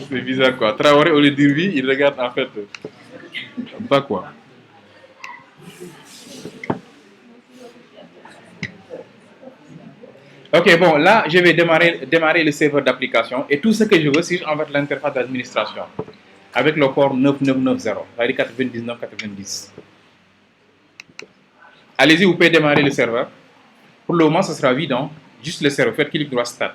C'est bizarre quoi. Traoré, au lieu de dire oui, il regarde en fait pas quoi. Ok, bon, là, je vais démarrer le serveur d'application et tout ce que je veux, c'est en fait l'interface d'administration avec le port 9990, c'est-à-dire 9990. Allez-y, vous pouvez démarrer le serveur. Pour le moment, ce sera vide, hein? Juste le serveur. Faites clic droit Start.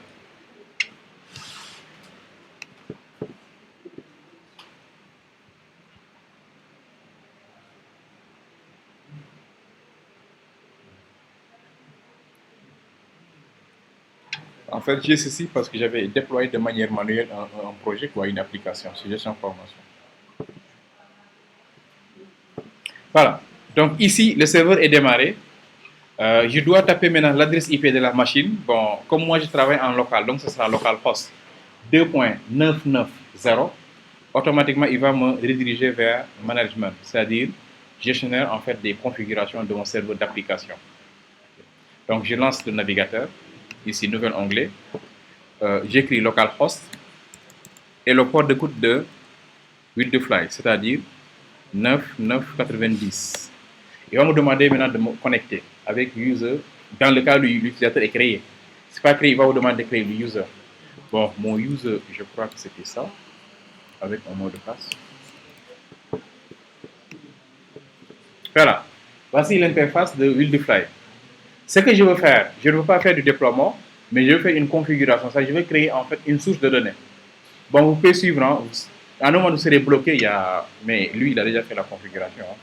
En fait, j'ai ceci parce que j'avais déployé de manière manuelle un projet, quoi, une application, c'est gestion formation. Voilà. Donc ici, le serveur est démarré. Je dois taper maintenant l'adresse IP de la machine. Bon, comme moi je travaille en local, donc ce sera localhost 2.990. Automatiquement, il va me rediriger vers management, c'est-à-dire gestionnaire en fait des configurations de mon serveur d'application. Donc je lance le navigateur, ici nouvel onglet, j'écris localhost et le port d'écoute de Wildfly, c'est-à-dire 9990. Il va me demander maintenant de me connecter avec user dans le cas où l'utilisateur est créé. C'est pas créé, il va vous demander de créer le user. Bon, mon user, je crois que c'était ça, avec un mot de passe. Voilà. Voici l'interface de Wildfly. Ce que je veux faire, je ne veux pas faire du déploiement, mais je veux faire une configuration. Ça, je veux créer en fait une source de données. Bon, vous pouvez suivre. Hein. À un moment, vous serez bloqué, mais lui, il a déjà fait la configuration. Hein.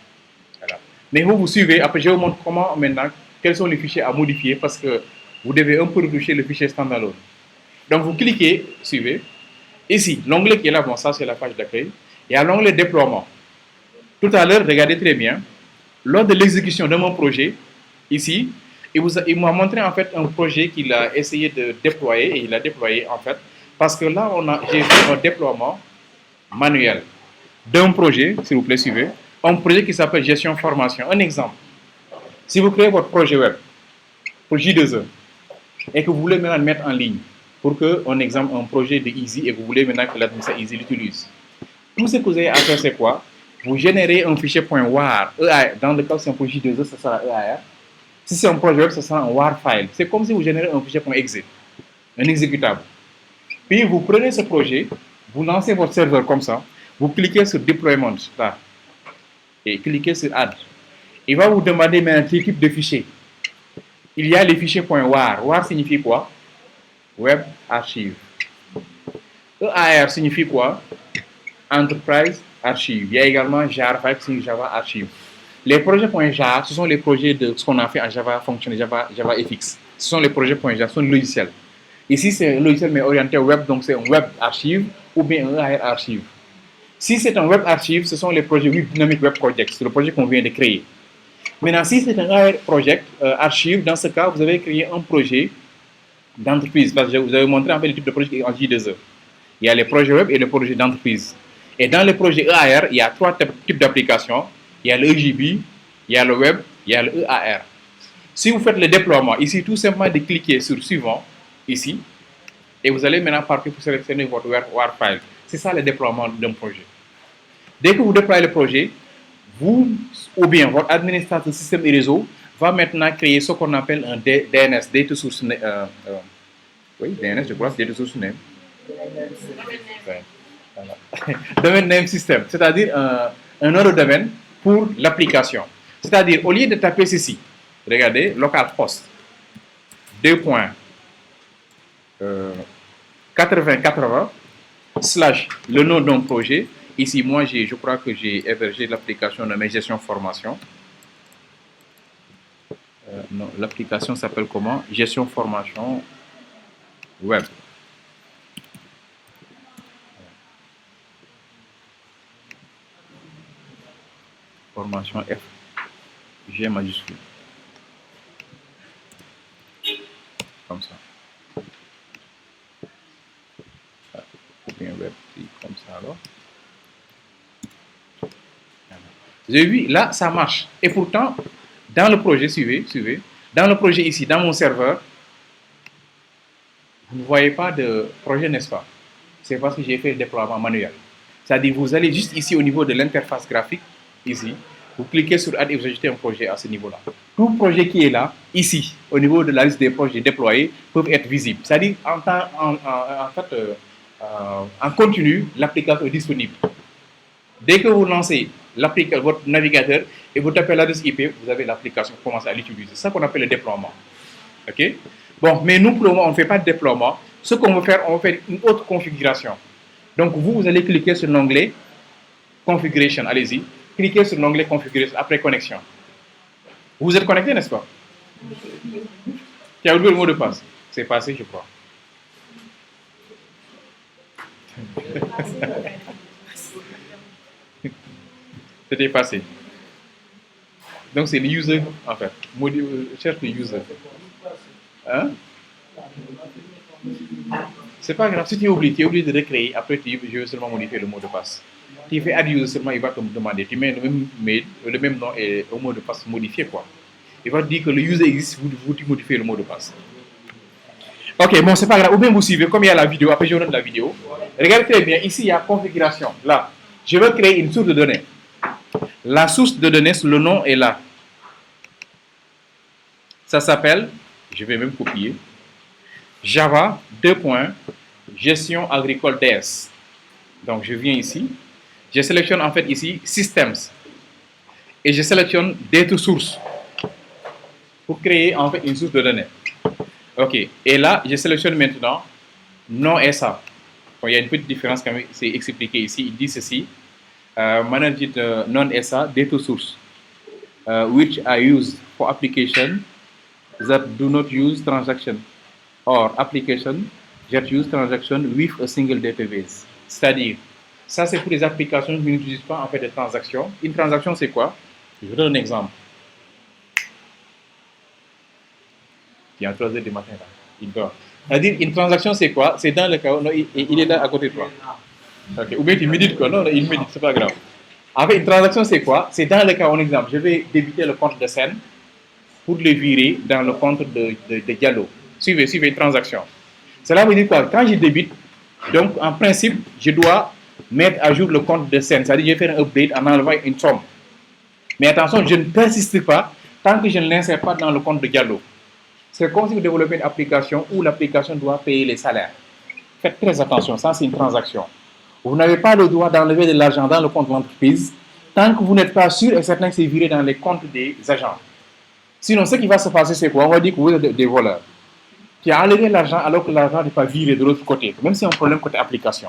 Voilà. Mais vous suivez. Après, je vous montre comment maintenant, quels sont les fichiers à modifier parce que vous devez un peu retoucher le fichier standalone. Donc, vous cliquez, suivez. Ici, l'onglet qui est là, bon, ça, c'est la page d'accueil. Il y a l'onglet déploiement. Tout à l'heure, regardez très bien. Lors de l'exécution de mon projet, ici, il m'a montré en fait un projet qu'il a essayé de déployer et il a déployé en fait parce que là j'ai fait un déploiement manuel d'un projet, s'il vous plaît suivez, un projet qui s'appelle gestion formation. Un exemple, si vous créez votre projet web pour J2E et que vous voulez maintenant le mettre en ligne pour que on exemple un projet de Easy et que vous voulez maintenant que l'administrateur Easy l'utilise, tout ce que vous avez à faire c'est quoi? Vous générez un fichier .war, dans le cas où c'est un projet J2E, ça sera EAR. Si c'est un projet web, ça sera un WAR file. C'est comme si vous générez un fichier .exe, un exécutable. Puis vous prenez ce projet, vous lancez votre serveur comme ça, vous cliquez sur Deployment là, et cliquez sur Add. Il va vous demander maintenant quel type de fichier. Il y a les fichiers .war. WAR signifie quoi? Web Archive. EAR signifie quoi? Enterprise Archive. Il y a également JAR file qui signifie Java Archive. Les projets .jar, ce sont les projets de ce qu'on a fait en Java Function, Java FX. Ce sont les projets .jar, ce sont les logiciels. Ici, c'est un logiciel mais orienté web, donc c'est un web archive ou bien un AR archive. Si c'est un web archive, ce sont les projets Dynamic Web Project, c'est le projet qu'on vient de créer. Maintenant, si c'est un AR project archive, dans ce cas, vous avez créé un projet d'entreprise, parce que vous avez montré en fait le type de projet en J2E. Il y a les projets web et les projets d'entreprise. Et dans les projets EAR, il y a trois types d'applications. Il y a le EJB, il y a le web, il y a le EAR. Si vous faites le déploiement, ici, tout simplement de cliquer sur suivant, ici, et vous allez maintenant partir pour sélectionner votre WAR file. C'est ça le déploiement d'un projet. Dès que vous déployez le projet, vous, ou bien votre administrateur système et réseau, va maintenant créer ce qu'on appelle un DNS, Data Source Name. Oui, DNS, je crois, Data Source Name. Voilà. Domain Name System, c'est-à-dire un nom de domaine pour l'application. C'est-à-dire, au lieu de taper ceci, regardez, localhost 2.8080 slash le nom d'un projet. Ici, moi, je crois que j'ai hébergé l'application de mes gestion formation. Non, l'application s'appelle comment? Gestion formation web. Formation F, G majuscule. Comme ça. Ou bien web, comme ça alors. Vous avez vu, là, ça marche. Et pourtant, dans le projet, suivez, dans le projet ici, dans mon serveur, vous ne voyez pas de projet, n'est-ce pas? C'est parce que j'ai fait le déploiement manuel. C'est-à-dire, vous allez juste ici au niveau de l'interface graphique, ici, vous cliquez sur Add et vous ajoutez un projet à ce niveau-là. Tout projet qui est là, ici, au niveau de la liste des projets déployés, peuvent être visibles. C'est-à-dire, en continu, l'application est disponible. Dès que vous lancez votre navigateur et vous tapez l'adresse IP, vous avez l'application, vous commencez à l'utiliser. C'est ça qu'on appelle le déploiement. OK? Bon, mais nous, pour le moment, on ne fait pas de déploiement. Ce qu'on veut faire, on va faire une autre configuration. Donc, vous allez cliquer sur l'onglet Configuration. Allez-y. Cliquez sur l'onglet Configuration après connexion. Vous êtes connecté, n'est-ce pas? Tu as oublié le mot de passe. C'est passé, je crois. C'était passé. Donc, c'est le user, en fait. Cherche le user. Hein? C'est pas grave. Si tu es obligé de recréer, après je vais seulement modifier le mot de passe. Tu fais add user seulement, il va te demander. Tu mets le même mail, le même nom et le mot de passe modifié, quoi. Il va te dire que le user existe, vous modifiez le mot de passe. Ok, bon, c'est pas grave. Ou bien vous suivez, comme il y a la vidéo, après je vous donne la vidéo. Regardez très bien, ici il y a configuration. Là, je veux créer une source de données. La source de données, le nom est là. Ça s'appelle, je vais même copier, Java 2. Gestion agricole DS. Donc je viens ici, je sélectionne en fait ici Systems et je sélectionne Data Source pour créer en fait une source de données. Ok, et là je sélectionne maintenant non SA. Bon, il y a une petite différence quand même, c'est expliqué ici. Il dit ceci, managed non SA data source, which are used for application that do not use transaction or application that use transaction with a single database. C'est-à-dire, ça c'est pour les applications qui n'utilisent pas en fait de transactions. Une transaction c'est quoi? Je vous donne un exemple. Il y a 3 heures du matin là, il dort. C'est-à-dire, une transaction c'est quoi? C'est dans le cas où il est là à côté de toi. Okay. Ou bien tu médites quoi? Non, il médite, c'est pas grave. En fait, une transaction c'est quoi? C'est dans le cas où, exemple, je vais débiter le compte de Sen pour le virer dans le compte de Diallo. Suivez une transaction. Cela veut dire quoi? Quand je débite, donc en principe, je dois mettre à jour le compte de Sen. C'est-à-dire, je vais faire un update en enlevant une somme. Mais attention, je ne persiste pas tant que je ne l'insère pas dans le compte de Diallo. C'est comme si vous développez une application où l'application doit payer les salaires. Faites très attention, ça c'est une transaction. Vous n'avez pas le droit d'enlever de l'argent dans le compte de l'entreprise tant que vous n'êtes pas sûr et certain que c'est viré dans les comptes des agents. Sinon, ce qui va se passer, c'est quoi? On va dire que vous êtes des voleurs. Tu as enlevé l'argent alors que l'argent n'est pas viré de l'autre côté. Même si c'est un problème côté application.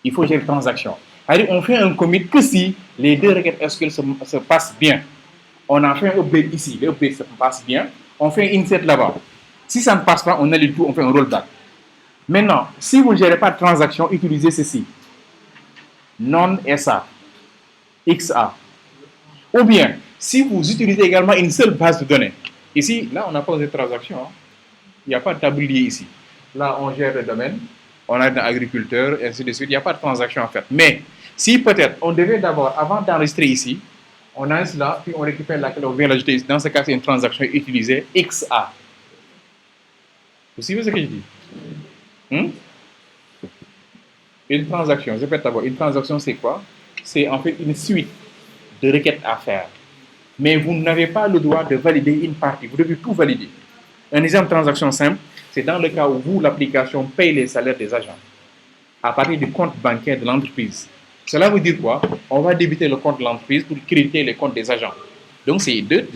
Il faut gérer transaction. C'est-à-dire, on fait un commit que si les deux requêtes SQL se passent bien. On a fait un update ici, le update se passe bien. On fait un insert là-bas. Si ça ne passe pas, on annule tout, on fait un rollback. Maintenant, si vous ne gérez pas de transaction, utilisez ceci. Non-SA, XA. Ou bien, si vous utilisez également une seule base de données. Ici, là, on n'a pas de transaction. Hein. Il n'y a pas de tablier ici. Là, on gère le domaine. On a un agriculteur, et ainsi de suite. Il n'y a pas de transaction en fait. Mais, si peut-être, on devait d'abord, avant d'enregistrer ici, on enregistre là, puis on récupère laquelle on vient l'ajouter ici. Dans ce cas, c'est une transaction utilisée XA. Vous suivez ce que je dis? Une transaction, je répète d'abord, une transaction c'est quoi? C'est en fait une suite de requêtes à faire. Mais vous n'avez pas le droit de valider une partie, vous devez tout valider. Un exemple de transaction simple, c'est dans le cas où vous, l'application, paye les salaires des agents à partir du compte bancaire de l'entreprise. Cela veut dire quoi? On va débiter le compte de l'entreprise pour créditer les comptes des agents. Donc c'est deux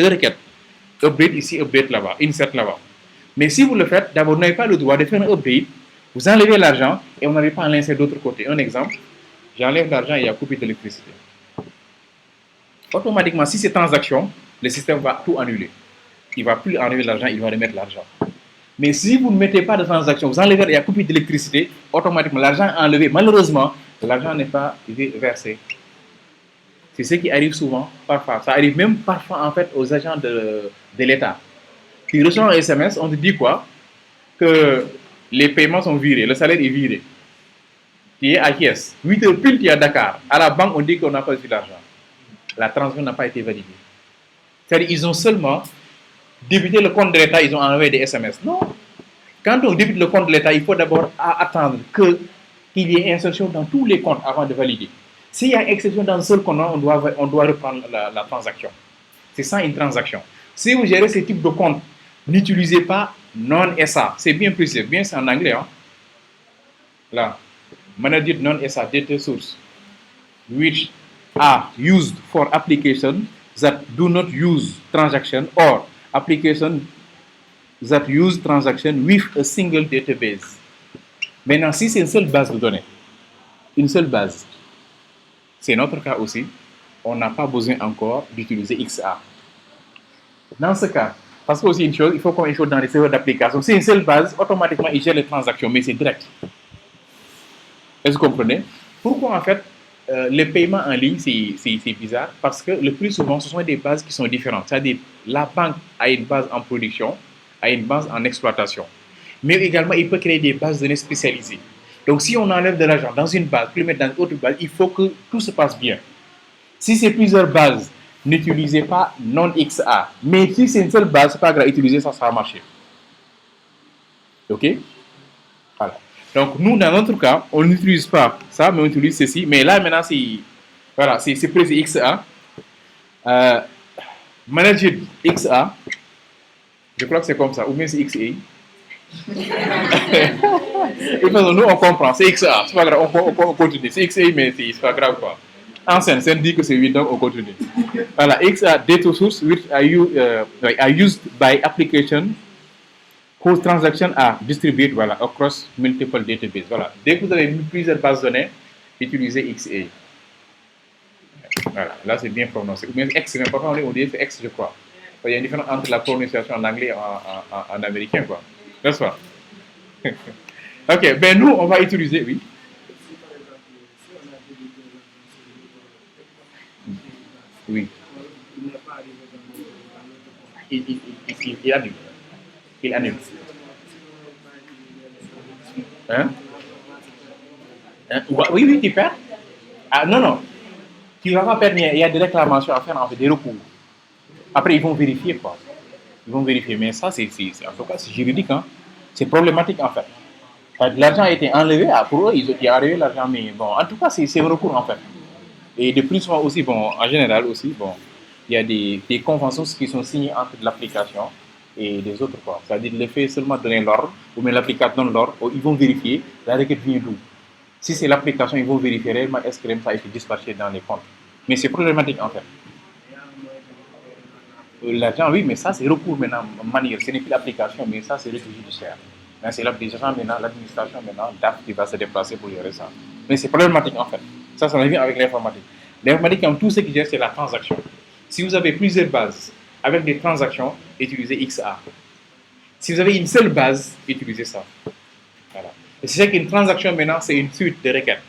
requêtes. Update ici, update là-bas, insert là-bas. Mais si vous le faites, d'abord, vous n'avez pas le droit de faire un update, vous enlevez l'argent et vous n'avez pas à l'insérer d'autre côté. Un exemple, j'enlève l'argent et il y a coupé d'électricité. Automatiquement, si c'est transaction, le système va tout annuler. Il ne va plus enlever l'argent, il va remettre l'argent. Mais si vous ne mettez pas de transaction, vous enlevez, il y a coupé d'électricité, automatiquement, l'argent est enlevé. Malheureusement, l'argent n'est pas versé. C'est ce qui arrive souvent, parfois. Ça arrive même parfois, en fait, aux agents de l'État. Tu reçois un SMS, on te dit quoi? Que les paiements sont virés, le salaire est viré. Tu es à Kies. 8 heures pile, tu es à Dakar. À la banque, on dit qu'on n'a pas reçu l'argent. La transaction n'a pas été validée. C'est-à-dire qu'ils ont seulement débuté le compte de l'État, ils ont envoyé des SMS. Non. Quand on débute le compte de l'État, il faut d'abord attendre que qu'il y ait insertion dans tous les comptes avant de valider. S'il y a exception dans un seul compte, on doit reprendre la transaction. C'est ça une transaction. Si vous gérez ce type de compte, n'utilisez pas non-SA. C'est bien précisé, bien c'est en anglais. Hein? Là, managed non-SA data source, which are used for applications that do not use transaction or applications that use transaction with a single database. Maintenant, si c'est une seule base de données, une seule base, c'est notre cas aussi, on n'a pas besoin encore d'utiliser XA. Dans ce cas, parce que aussi une chose, il faut qu'on ait une chose dans les serveurs d'application. C'est une seule base, automatiquement, il gère les transactions, mais c'est direct. Est-ce que vous comprenez? Pourquoi en fait les paiements en ligne, c'est bizarre? Parce que le plus souvent, ce sont des bases qui sont différentes. C'est-à-dire, la banque a une base en production, a une base en exploitation. Mais également, il peut créer des bases de données spécialisées. Donc, si on enlève de l'argent dans une base, puis le mettre dans une autre base, il faut que tout se passe bien. Si c'est plusieurs bases, n'utilisez pas non-XA. Mais si c'est une seule base, c'est pas grave, utilisez ça, ça va marcher. OK? Voilà. Donc, nous, dans notre cas, on n'utilise pas ça, mais on utilise ceci. Mais là, maintenant, c'est précis XA. Managed XA. Je crois que c'est comme ça. Ou bien c'est XA. Et nous, on comprend. C'est XA. C'est pas grave. On continue. C'est XA, mais c'est pas grave, quoi. En scène dit que c'est 8, donc on continue. Voilà. XA data source which are used by application whose transactions are distributed across multiple databases. Voilà. Dès que vous avez plusieurs bases de données, utilisez XA. Voilà. Là, c'est bien prononcé. Ou bien X, mais parfois on dit c'est X, je crois. Il y a une différence entre la prononciation en anglais et en américain, quoi. N'est-ce pas? Ok, ben nous, on va utiliser, oui. Oui. Il annule. Il annule. Hein? Oui, tu perds. Ah, non. Tu ne vas pas perdre, il y a des réclamations à faire, en fait, des recours. Après, ils vont vérifier, quoi. Ils vont vérifier. Mais ça, en tout cas, c'est juridique, hein. C'est problématique, en fait. L'argent a été enlevé, pour eux, ils ont enlevé l'argent, mais bon, en tout cas, c'est un recours, en fait. Et de plus souvent aussi, bon, en général aussi, bon, il y a des conventions qui sont signées entre l'application et les autres, quoi. C'est-à-dire le fait seulement de donner l'ordre, ou bien l'application donne l'ordre, ils vont vérifier la requête vient d'où. Si c'est l'application, ils vont vérifier réellement est-ce que ça a été dispatché dans les comptes. Mais c'est problématique, en fait. L'argent, oui, mais ça, c'est recours maintenant, manière. Ce n'est plus l'application, mais ça, c'est le judiciaire. C'est l'administration maintenant, DAF qui va se déplacer pour gérer ça. Mais c'est problématique, en fait. Ça revient avec l'informatique. L'informatique, comme tout ce qui gère, c'est la transaction. Si vous avez plusieurs bases avec des transactions, utilisez XA. Si vous avez une seule base, utilisez ça. Voilà. Et c'est qu'une transaction, maintenant, c'est une suite de requêtes.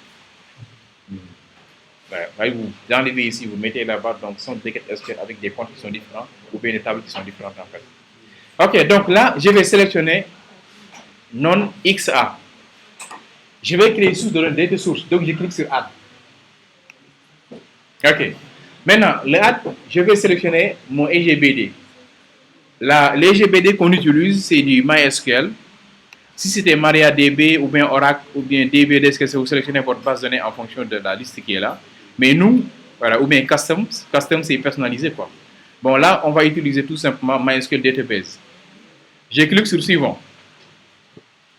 Vous enlevez ici, vous mettez là-bas, donc ce sont des requêtes SQL avec des comptes qui sont différents, ou bien des tables qui sont différentes, en fait. Ok, donc là, je vais sélectionner non XA. Je vais créer une source de data source, donc je clique sur Add. Ok. Maintenant, le Add, je vais sélectionner mon EGBD. L'EGBD qu'on utilise, c'est du MySQL. Si c'était MariaDB ou bien Oracle ou bien DBDS, que vous sélectionnez votre base de données en fonction de la liste qui est là. Mais nous, voilà, ou bien Custom c'est personnalisé, quoi. Bon, là, on va utiliser tout simplement MySQL Database. Je clique sur Suivant.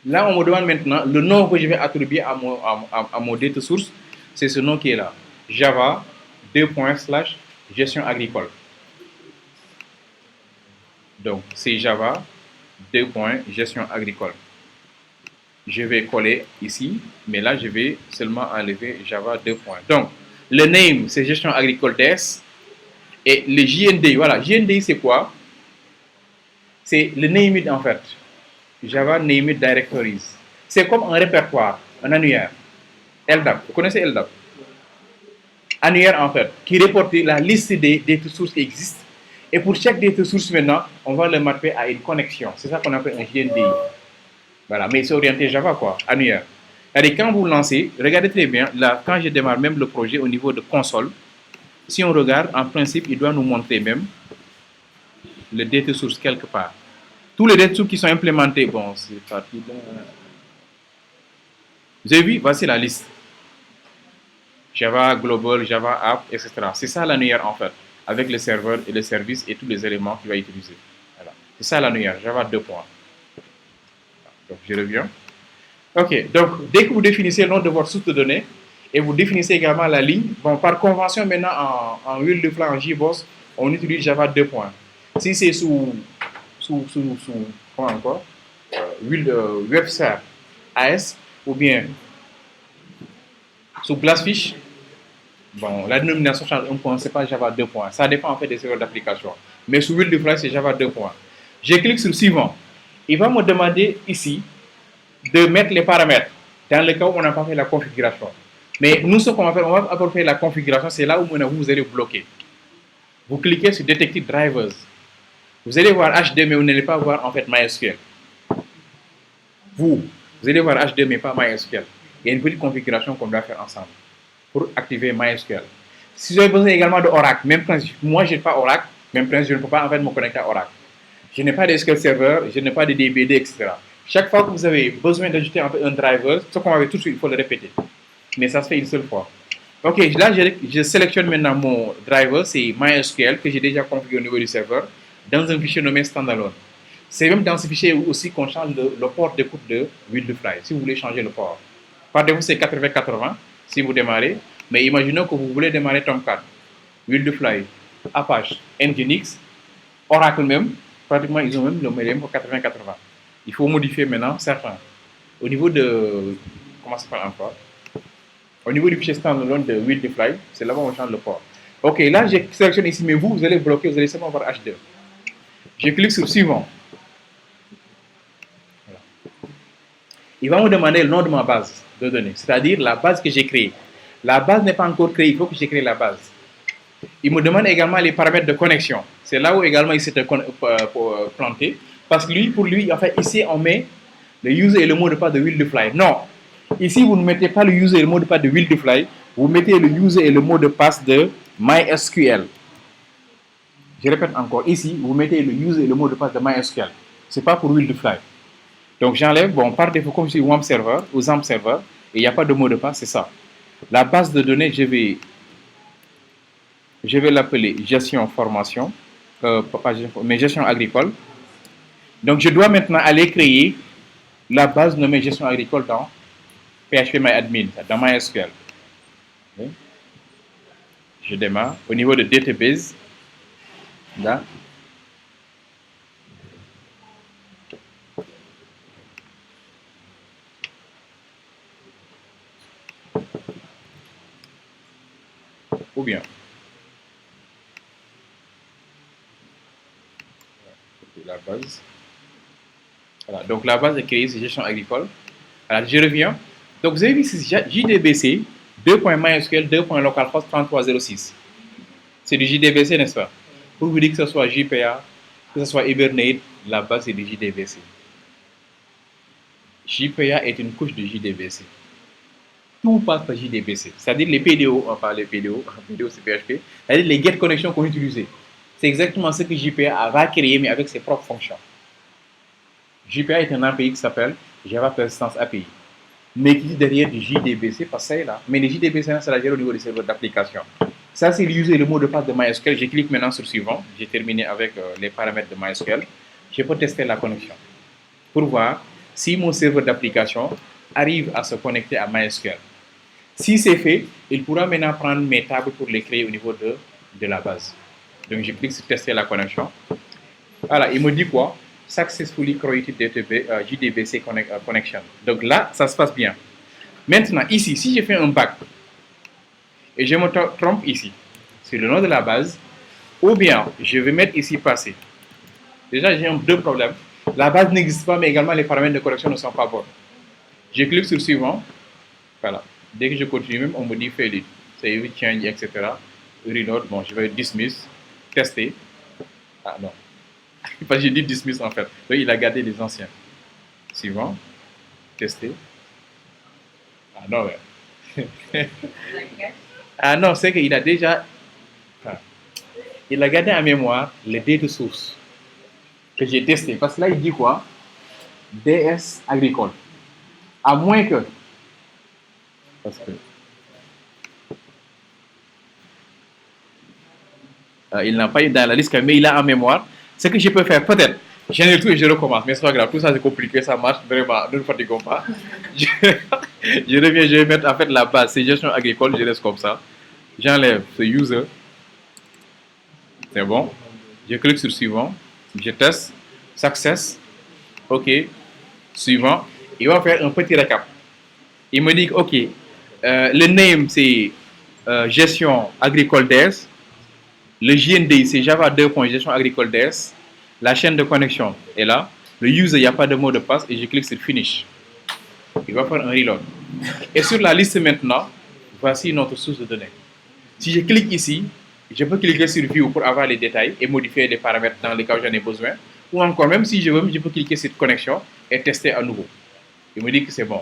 Là, on me demande maintenant le nom que je vais attribuer à mon data source. C'est ce nom qui est là. Java gestion agricole. Donc, c'est Java gestion agricole. Je vais coller ici, mais là, je vais seulement enlever Java . Donc, le name, c'est gestion agricole DS. Et le JNDI, voilà, JNDI, c'est quoi? C'est le name it, en fait. Java Name It Directories. C'est comme un répertoire, un annuaire. LDAP, vous connaissez LDAP? Annuaire, en fait, qui reporte la liste des data sources qui existent. Et pour chaque data source, maintenant, on va le mapper à une connexion. C'est ça qu'on appelle un JNDI. Voilà, mais c'est orienté Java, quoi, annuaire. C'est-à-dire, quand vous lancez, regardez très bien, là, quand je démarre même le projet au niveau de console, si on regarde, en principe, il doit nous montrer même le data source quelque part. Tous les data sources qui sont implémentés, bon, c'est parti là. Vous avez vu, voici la liste. Java Global, Java App, etc. C'est ça l'annuaire en fait, avec le serveur et le service et tous les éléments qu'il va utiliser. Voilà. C'est ça l'annuaire, Java 2 points. Donc je reviens. Ok, donc dès que vous définissez le nom de votre source de données et vous définissez également la ligne, bon, par convention maintenant en huile de flanc en JBoss, on utilise Java 2 points. Si c'est sous comment encore huile WebSphere AS ou bien sous Glassfish, bon, la dénomination change un point, c'est pas Java 2 points. Ça dépend en fait des serveurs d'application. Mais sous huile de flanc, c'est Java 2 points. Je clique sur suivant. Il va me demander ici de mettre les paramètres dans le cas où on n'a pas fait la configuration. Mais nous, ce qu'on va faire, on va apporter la configuration, c'est là où vous allez bloquer. Vous cliquez sur Detected Drivers. Vous allez voir H2, mais vous n'allez pas voir en fait MySQL. Vous allez voir H2, mais pas MySQL. Il y a une petite configuration qu'on doit faire ensemble pour activer MySQL. Si vous avez besoin également de Oracle, même principe, moi je n'ai pas Oracle, même principe, je ne peux pas en fait me connecter à Oracle. Je n'ai pas de SQL Server, je n'ai pas de DBD, etc. Chaque fois que vous avez besoin d'ajouter un driver, ce qu'on va faire tout de suite, il faut le répéter. Mais ça se fait une seule fois. Ok, là je sélectionne maintenant mon driver, c'est MySQL que j'ai déjà configuré au niveau du serveur dans un fichier nommé standalone. C'est même dans ce fichier aussi qu'on change le port d'écoute de Wildfly, si vous voulez changer le port. Par défaut, c'est 8080 si vous démarrez, mais imaginons que vous voulez démarrer Tomcat, Wildfly, Apache, Nginx, Oracle même, pratiquement ils ont même le modem pour 8080. Il faut modifier maintenant certains. Au niveau de, comment ça s'appelle encore? Au niveau du fichier standalone de Wildfly, c'est là-bas où on change le port. Ok, là j'ai sélectionné ici, mais vous allez bloquer, vous allez seulement voir H2. Je clique sur suivant. Voilà. Il va me demander le nom de ma base de données, c'est-à-dire la base que j'ai créée. La base n'est pas encore créée, il faut que j'ai créé la base. Il me demande également les paramètres de connexion. C'est là où également il s'est planté. Parce que lui, pour lui, en fait, ici, on met le user et le mot de passe de Wildfly. Non. Ici, vous ne mettez pas le user et le mot de passe de Wildfly. Vous mettez le user et le mot de passe de MySQL. Je répète encore. Ici, vous mettez le user et le mot de passe de MySQL. Ce n'est pas pour Wildfly. Donc, j'enlève, bon, par défaut, comme sur WAMP Server ou XAMPP Server, et il n'y a pas de mot de passe, c'est ça. La base de données, je vais l'appeler gestion formation, mais gestion agricole. Donc, je dois maintenant aller créer la base nommée gestion agricole dans PHPMyAdmin, dans MySQL. Okay. Je démarre. Au niveau de database, là. Ou bien. La base. Voilà. Donc, la base est créée, c'est gestion agricole. Alors, je reviens. Donc, vous avez vu, c'est JDBC 2.MySQL 2.localhost 3306. C'est du JDBC, n'est-ce pas? Pour vous dire que ce soit JPA, que ce soit Hibernate, la base c'est du JDBC. JPA est une couche de JDBC. Tout passe par JDBC. C'est-à-dire les PDO, enfin les PDO, PDO c'est PHP, c'est-à-dire les get connections qu'on utilise. C'est exactement ce que JPA va créer, mais avec ses propres fonctions. JPA est un API qui s'appelle Java Persistence API, mais qui est derrière du JDBC, parce que ça est là. Mais les JDBC, c'est la gère au niveau des serveurs d'application. Ça, c'est l'user le mot de passe de MySQL. Je clique maintenant sur suivant. J'ai terminé avec les paramètres de MySQL. Je peux tester la connexion pour voir si mon serveur d'application arrive à se connecter à MySQL. Si c'est fait, il pourra maintenant prendre mes tables pour les créer au niveau de la base. Donc, je clique sur tester la connexion. Voilà, il me dit quoi? Successfully created JDBC connection. Donc là, ça se passe bien. Maintenant, ici, si je fais un back et je me trompe ici, c'est le nom de la base, ou bien je vais mettre ici passé. Déjà, j'ai deux problèmes. La base n'existe pas, mais également les paramètres de connexion ne sont pas bons. Je clique sur suivant. Voilà. Dès que je continue, même, on me dit failed. Save, change, etc. Reload. Bon, je vais dismiss, tester. Ah non. Parce que j'ai dit dismiss en fait. Donc, il a gardé les anciens. Suivant. Tester. Ah non, ouais. Ah non, c'est qu'il a déjà. Enfin, il a gardé en mémoire les data sources que j'ai testé. Parce que là, il dit quoi? DS agricole. À moins que Parce que il n'a pas eu dans la liste, mais il a en mémoire. Ce que je peux faire, peut-être, j'enlève tout et je recommence, mais c'est pas grave, tout ça c'est compliqué, ça marche, vraiment, ne nous fatiguons pas. Je, je reviens, je vais mettre en fait la base, c'est gestion agricole, je laisse comme ça. J'enlève ce user, c'est bon. Je clique sur suivant, je teste, success, ok, suivant. Il va faire un petit récap. Il me dit, ok, le name c'est gestion agricole DS. Le JNDI, c'est Java 2. Gestion agricole DS. La chaîne de connexion est là. Le user, il n'y a pas de mot de passe et je clique sur Finish. Il va faire un reload. Et sur la liste maintenant, voici notre source de données. Si je clique ici, je peux cliquer sur View pour avoir les détails et modifier les paramètres dans les cas où j'en ai besoin. Ou encore, même si je veux, je peux cliquer sur Connexion et tester à nouveau. Il me dit que c'est bon.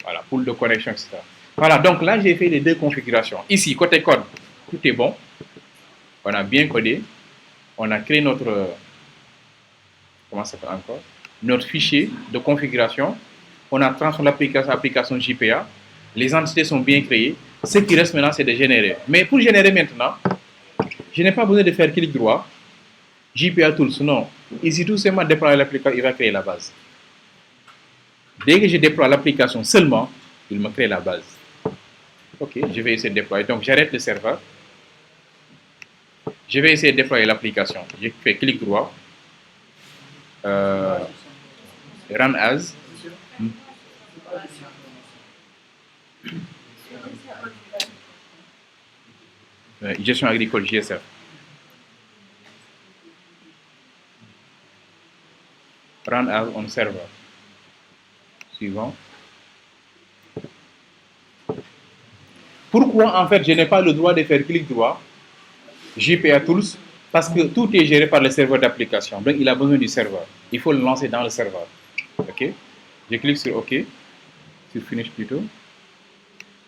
Voilà, pool de connexion, etc. Voilà, donc là, j'ai fait les deux configurations. Ici, côté code, tout est bon. On a bien codé, on a créé notre, comment ça s'appelle encore, notre fichier de configuration, on a transformé l'application JPA, les entités sont bien créées, ce qui reste maintenant c'est de générer. Mais pour générer maintenant, je n'ai pas besoin de faire clic droit, JPA Tools, non. Ici tout simplement déployer l'application, il va créer la base. Dès que je déploie l'application seulement, il me crée la base. Ok, je vais essayer de déployer, donc j'arrête le serveur. Je vais essayer de déployer l'application. Je fais clic droit. Run as. Gestion agricole GSF. Run as on server. Suivant. Pourquoi en fait je n'ai pas le droit de faire clic droit JPA Tools? Parce que tout est géré par le serveur d'application. Donc il a besoin du serveur. Il faut le lancer dans le serveur. Ok. Je clique sur OK. Sur Finish plutôt.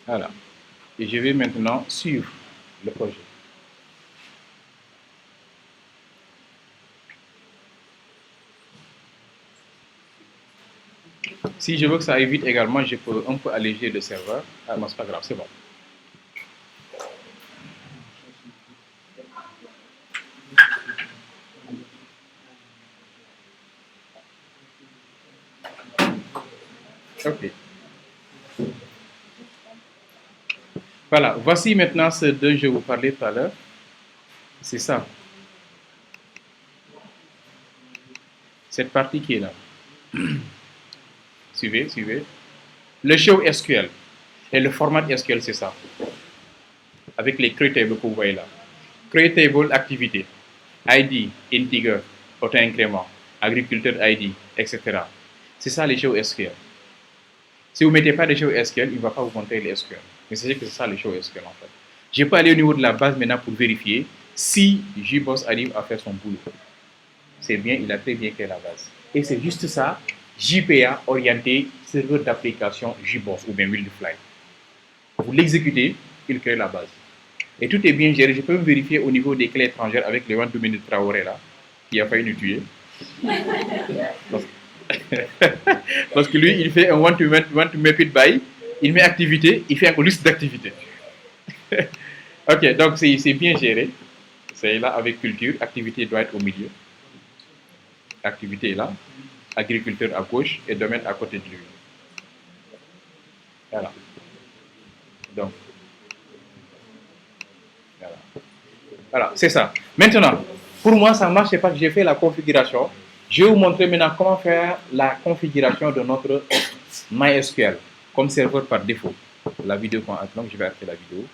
Voilà. Et je vais maintenant suivre le projet. Si je veux que ça aille vite également, je peux un peu alléger le serveur. Ah non, c'est pas grave, c'est bon. Ok. Voilà, voici maintenant ce dont je vous parlais tout à l'heure. C'est ça. Cette partie qui est là. Suivez, suivez. Le show SQL. Et le format SQL, c'est ça. Avec les creatable que vous voyez là. Creatable activité. ID, integer, auto-incrément, agriculteur ID, etc. C'est ça les show SQL. Si vous ne mettez pas de show SQL, il ne va pas vous montrer les SQL. Mais c'est que c'est ça les show SQL en fait. Je peux aller au niveau de la base maintenant pour vérifier si JBoss arrive à faire son boulot. C'est bien, il a très bien créé la base. Et c'est juste ça, JPA orienté serveur d'application JBoss ou bien Wildfly. Vous l'exécutez, il crée la base. Et tout est bien géré. Je peux me vérifier au niveau des clés étrangères avec le one-to-minute Traoré là, qui a failli nous tuer. Parce que lui, il fait un one-to-map it by, il met activité, il fait une liste d'activités. Ok, donc c'est bien géré. C'est là avec culture, activité doit être au milieu. Activité est là, agriculteur à gauche et domaine à côté de lui. Voilà. Donc, voilà, c'est ça. Maintenant, pour moi, ça marche, c'est parce que j'ai fait la configuration. Je vais vous montrer maintenant comment faire la configuration de notre MySQL comme serveur par défaut. La vidéo, donc je vais arrêter la vidéo.